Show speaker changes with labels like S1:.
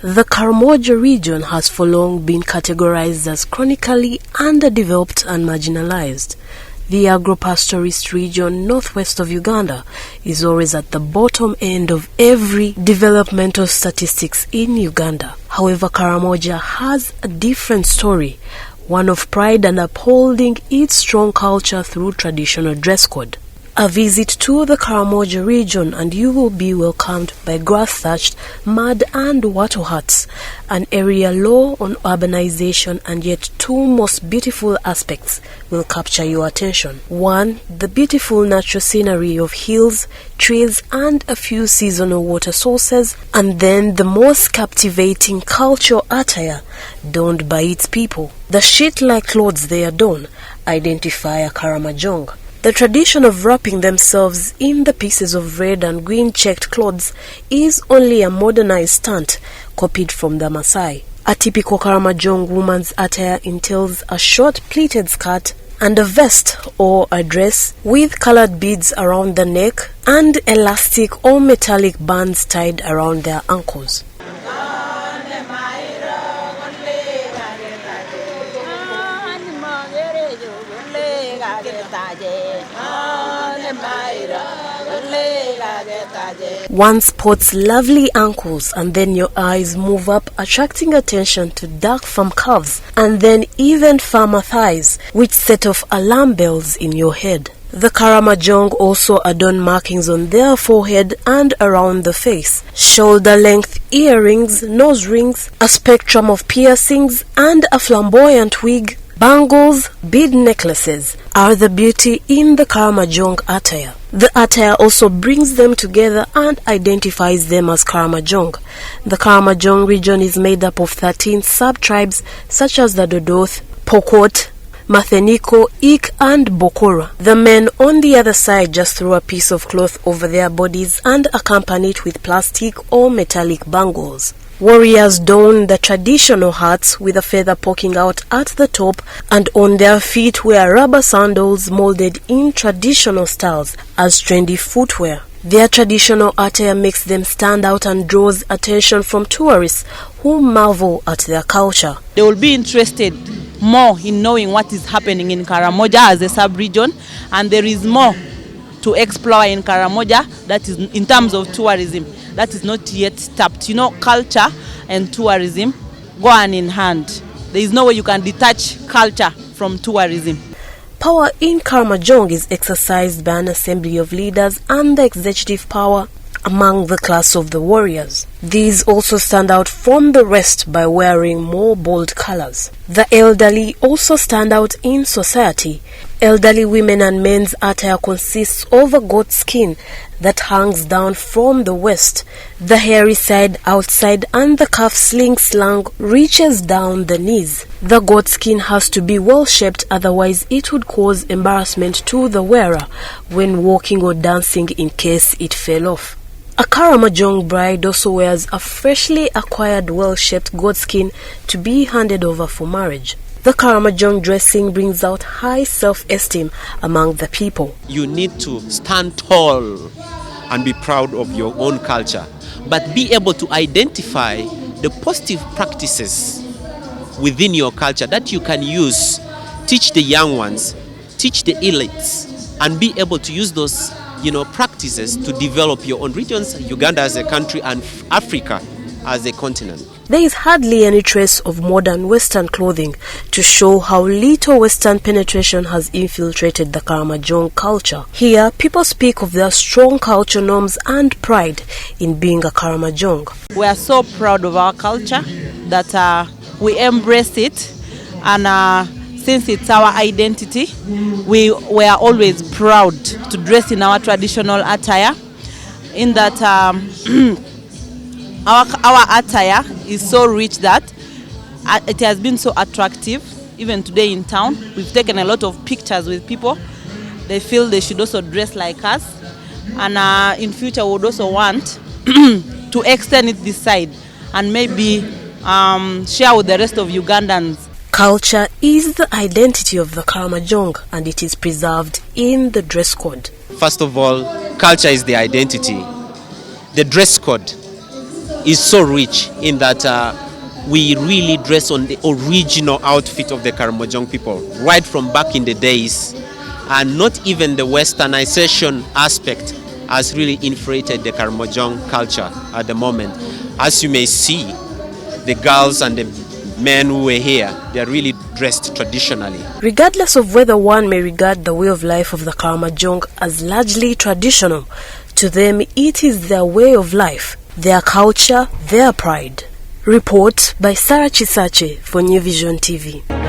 S1: The Karamoja region has for long been categorized as chronically underdeveloped and marginalized. The agro-pastorist region northwest of Uganda is always at the bottom end of every developmental statistics in Uganda. However, Karamoja has a different story, one of pride and upholding its strong culture through traditional dress code. A visit to the Karamoja region and you will be welcomed by grass-thatched mud and wattle huts, an area low on urbanization, and yet two most beautiful aspects will capture your attention. One, the beautiful natural scenery of hills, trees and a few seasonal water sources, and then the most captivating cultural attire donned by its people. The sheet-like clothes they adorn identify a Karamojong. The tradition of wrapping themselves in the pieces of red and green checked clothes is only a modernized stunt copied from the Maasai. A typical Karamojong woman's attire entails a short pleated skirt and a vest or a dress with colored beads around the neck and elastic or metallic bands tied around their ankles. One spots lovely ankles and then your eyes move up, attracting attention to dark firm calves and then even firmer thighs, which set off alarm bells in your head. The Karamojong also adorn markings on their forehead and around the face, shoulder-length earrings, nose rings, a spectrum of piercings and a flamboyant wig. Bangles, bead necklaces are the beauty in the Karamojong attire. The attire also brings them together and identifies them as Karamojong. The Karamojong region is made up of 13 sub-tribes such as the Dodoth, Pokot, Matheniko, Ik and Bokora. The men on the other side just throw a piece of cloth over their bodies and accompany it with plastic or metallic bangles. Warriors don the traditional hats with a feather poking out at the top, and on their feet wear rubber sandals molded in traditional styles as trendy footwear. Their traditional attire makes them stand out and draws attention from tourists who marvel at their culture.
S2: They will be interested more in knowing what is happening in Karamoja as a sub-region, and there is more to explore in Karamoja that is in terms of tourism that is not yet tapped. You know, culture and tourism go hand in hand. There is no way you can detach culture from tourism.
S1: Power in Karamojong is exercised by an assembly of leaders and the executive power among the class of the warriors. These also stand out from the rest by wearing more bold colors. The elderly also stand out in society. Elderly women and men's attire consists of a goat skin that hangs down from the waist. The hairy side outside and the calf sling slang reaches down the knees. The goat skin has to be well shaped, otherwise it would cause embarrassment to the wearer when walking or dancing in case it fell off. A Karamojong bride also wears a freshly acquired well-shaped goat skin to be handed over for marriage. The Karamojong dressing brings out high self-esteem among the people.
S3: You need to stand tall and be proud of your own culture, but be able to identify the positive practices within your culture that you can use, teach the young ones, teach the elites, and be able to use those practices to develop your own regions, Uganda as a country and Africa as a continent.
S1: There is hardly any trace of modern Western clothing to show how little Western penetration has infiltrated the Karamojong culture. Here, people speak of their strong culture norms and pride in being a Karamojong.
S2: We are so proud of our culture that we embrace it, and since it's our identity, we are always proud to dress in our traditional attire, in that our attire is so rich that it has been so attractive. Even today in town, we've taken a lot of pictures with people. They feel they should also dress like us, and in future we would also want to extend it this side and maybe share with the rest of Ugandans.
S1: Culture is the identity of the Karamojong, and it is preserved in the dress code.
S3: First of all, culture is the identity. The dress code is so rich in that we really dress on the original outfit of the Karamojong people, right from back in the days. And not even the westernization aspect has really infiltrated the Karamojong culture at the moment. As you may see, the girls and the men who were here, they are really dressed traditionally.
S1: Regardless of whether one may regard the way of life of the Karamojong as largely traditional, to them it is their way of life, their culture, their pride. Report by Sarah Kisakye for New Vision TV.